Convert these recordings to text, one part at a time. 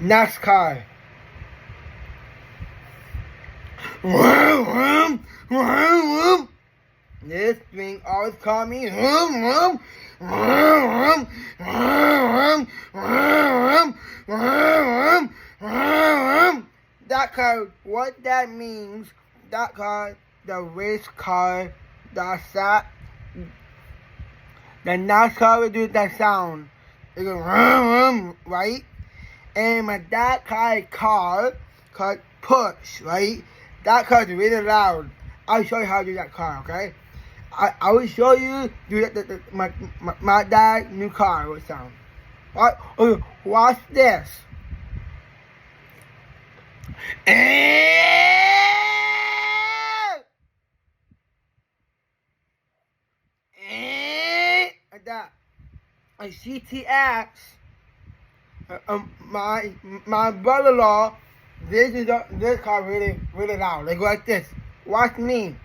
NASCAR. Vroom, vroom, vroom. This thing always call me vroom, vroom, vroom, vroom, vroom, vroom, vroom. That car, what that means, that car, the race car, that's that. The NASCAR will do that sound. It goes vroom, vroom, right? And my dad car called Push, right? That car is really loud. I'll show you how to do that car, okay? I will show you do that, my dad's new car will sound. Right? Okay, watch this. Like that. A CTX. My brother-in-law, this car really loud. They go like this. Watch me.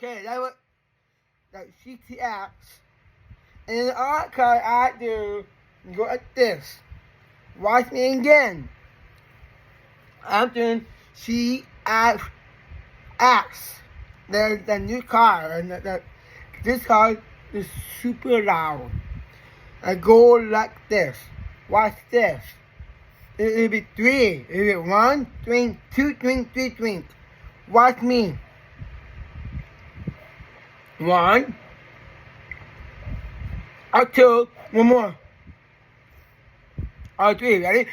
Okay, that CTX. And the other car I do go like this. Watch me again. I'm doing CTX. There's the new car, and this car is super loud. I go like this. Watch this. It'll be three. It'll be one, twink, two, twink, three, twink. Watch me. One. Or two. One more. Or three. Ready?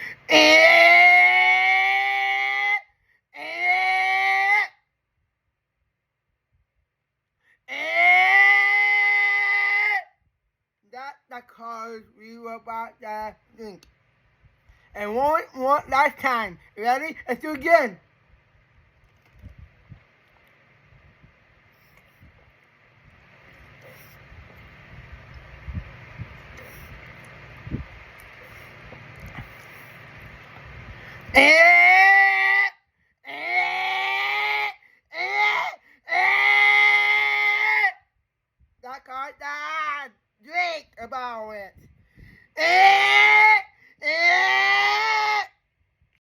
That cars we were about that thing. And one last time. Ready? Let's do it again.